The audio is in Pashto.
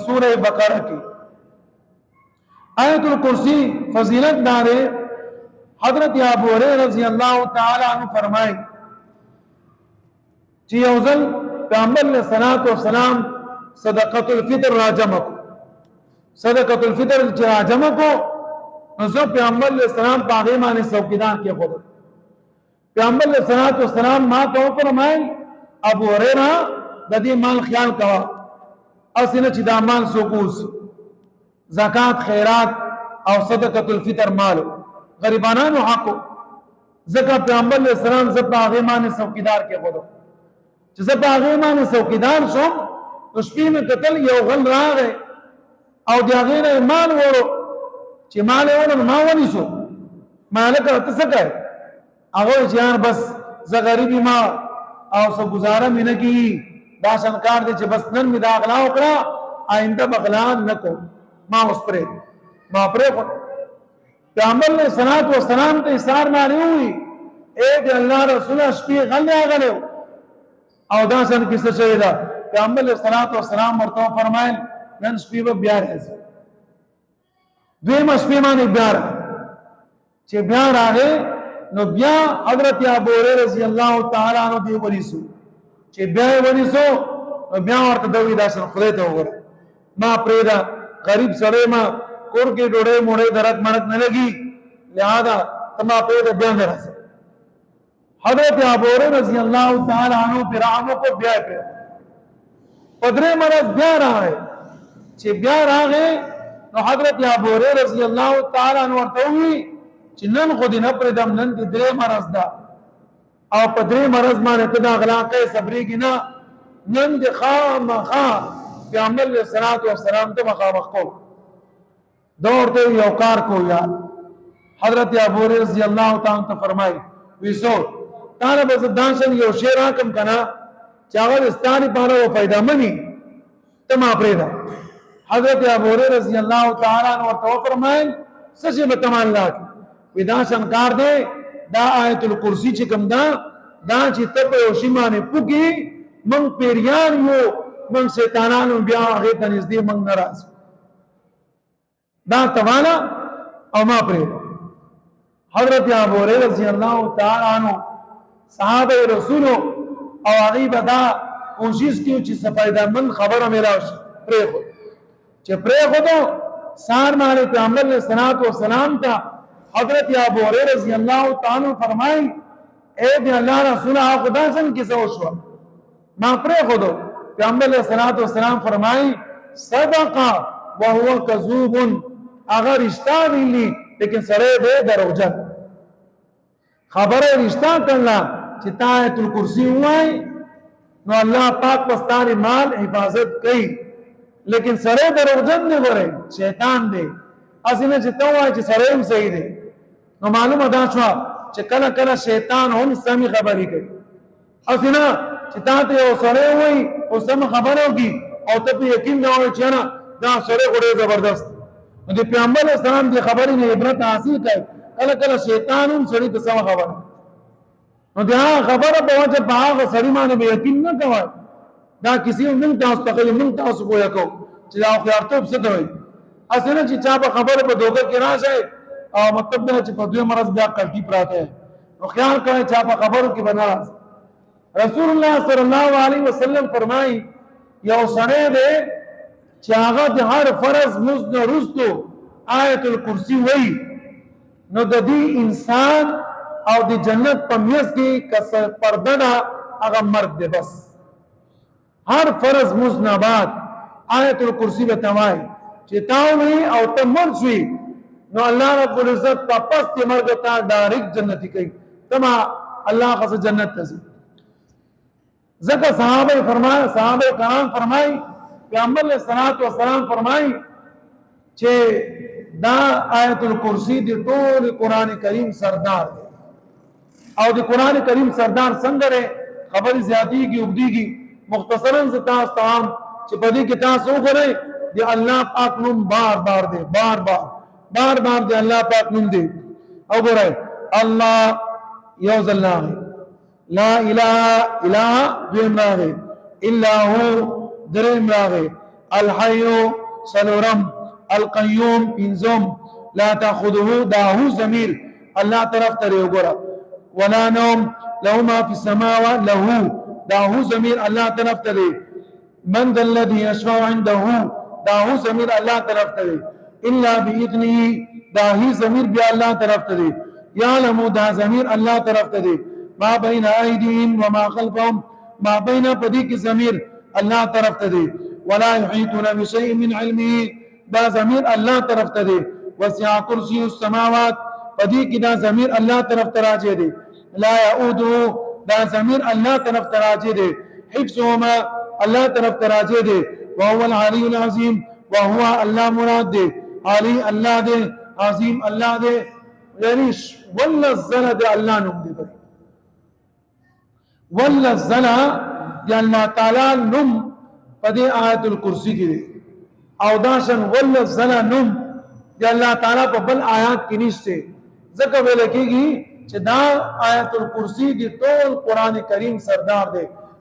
سورہ بقرہ کی آیت الکرسی فضیلت دارے حضرت ابو ہریرہ رضی اللہ تعالی عنہ فرمائے چی یوزل پیغمبر علیہ السلام صدقۃ الفطر راجمہ کو صدقۃ الفطر راجمہ کو نزو پیغمبر علیہ السلام پاغی مانے سوکیدان کیا خود پیغمبر علیہ السلام ماں تو فرمائے ابو ہریرہ ددی مال خیال کوا اسنه چې دا مال سوکوس زکات خیرات او صدقۃ الفطر مال غریبانانو حق زکات پیغمبر علیہ السلام زپا غیمان څوکیدار کې غوډو چې زپا غیمان څوکیدار شو شپې مې قتل یو غل راغې او دا غیر مال ورو چې مال ورو ما ونی شو مالک ته څه کوي هغه ځان بس ز غریبی ما او سو گزاره مې نه کی دا شنکار دي چې بس نن می دا اغلا وکړه آئنده بغلان نکو ما اوس پرې ما پرې پیغمبر علیہ السلام ته اشار ماری وي اے د الله رسول شپې غل غلو او دا سن کیسه شوی دا پیغمبر علیہ السلام ورته فرمایل نن شپې به بیا راځي دوی مشپې باندې بیا چې بیا راغې نو بیا حضرت ابو هريره رضی الله تعالی عنہ دی ونیسو چې بیا ونیسو بیا ورته دوی داسن خدای ته وګوره ما پریدا غریب سره ما کور کې ډوړې موړې درک منک نه لګي لہذا تما پریدا بیا نه راځي حضرت ابو هريره رضی الله تعالی عنہ پر عامو کو بیا پر پدری مرز بیا راغې چې بیا راغې نو حضرت ابو هريره رضی الله تعالی عنہ ورته وی چې نن خو دې نه پردم نن دې درې مرز دا او پدری مرز باندې ته دا اخلاقه صبرېږي نه نن دې خامخا پیغمبر علیہ السلام ته مخامخ کو دور ته یو کار کو یار حضرت ابو هريره رضی الله تعالی عنہ فرمایي ویسو تعالی بس دانشن یو شعر حکم کنا چاغل استانی پاره و فائدہ منی تم اپریدا حضرت ابو هريره رضی الله تعالی عنہ ورته فرمایي سچ به تم الله ودا شنکار دے دا آیت الکرسی چې کوم دا چې ته په شیمانه پوګي من پیریان یو من شیطانانو بیا هغه ته نږدې من ناراض دا توانا او ما پرې حضرت ابو هريره رضی الله تعالی عنہ صحابه رسول او هغه دا کوشش کیو چې صفایده من خبره میراش پرې خو چې پرې خو سار مال پیغمبر علیہ السلام ته حضرت ابو هريره رضی اللہ تعالی فرمائیں اے دی اللہ رسول خدا سن کیسے ہوشوا ما پرے خودو پیغمبر علیہ السلام فرمائیں صدقہ وهو کذوب اگر رشتہ ویلی لیکن سرے دے دروجن خبر رشتہ کرنا چتا آیت الکرسی ہوئی نو اللہ پاک پستانی مال حفاظت کئی لیکن سرے دروجن دے گرے شیطان دے اسینے چتا ہوا ہے چی سرے ہم صحیح دے نو معلوم ادا شوا چې کله کله شیطان هم سمي خبرې کوي اسنه چې تاسو یو سره وي او سم خبرو کی او ته په یقین نه وي چې نه دا سره ګډه زبردست نو د پیغمبر اسلام دی خبرې نه عبرت حاصل کوي کله کله شیطان هم سړي ته سم خبره نو دا خبره په وجه په هغه سړي باندې به یقین نه کوي دا کسی هم تاسو تخیل من تاسو کوی کو چې دا خو ارتوب څه دی اسنه چې چا په خبره په دوکه کې راځي او مطلب دا چې په دوی مرز بیا کلکی پراته نو خیال کړئ چې په خبرو کې بناس رسول الله صلی الله علیه وسلم فرمایي یو سره دې چې هغه د هر فرض مزد رستو آیت الکرسی وای نو د دې انسان او د جنت په میز کې کس پرده هغه مرد دی بس هر فرض مزد بعد آیت الکرسی به توای چې تاوي او تمرشي نو اللہ رب العزت کا پس تی مرگتا ڈائریکٹ جنتی کئی تمہا اللہ خاص جنت تزی ذکر صحابہ کرام فرمائی پیغمبر علیہ السلام فرمائی چھے دا آیت الکرسی دی طول قرآن کریم سردار دے او دی قرآن کریم سردار سنگر ہے خبری زیادی کی اگدی کی مختصراً سے تاس تمام چھے پدی کی تاس ہو کرے دی اللہ پاک نم بار بار دے بار دے اللہ پاک نم دے او برائے اللہ یوز اللہ لا الہ دویم راغے الا ہو درم راغے الحي سلورم القيوم پنزم لا تاخذه داهو ضمیر الله طرف ته وګوره ولا نوم له ما في السماوات له داهو ضمیر الله طرف ته من ذا الذي يشفع عنده داهو ضمیر الله طرف ته الا باذنه داهي ضمیر بیا الله طرف ته يعلم دا ضمیر الله طرف ته ما بين ايديهم وما خلفهم ما بين پدې کې ضمیر الله طرف ته ولا يحيطون بشيء من علمه دا ضمیر الله طرف ته وسع كرسي السماوات پدې کې دا ضمیر الله طرف ته راځي دي لا يؤوده دا ضمیر الله طرف ته راځي دي حفظهما الله طرف ته راځي دي وهو العلي العظيم وهو الله مراد دي علي الله دي عظيم الله دي یعنی والنزل دي الله نوم دي والنزل دي الله تعالی نوم پدې آیت الکرسی کې دي او داشن والنزل نوم دي الله تعالی په بل آیات کې نشته ځکه ویل کېږي چې دا آیت الکرسی دی ټول قران کریم سردار دی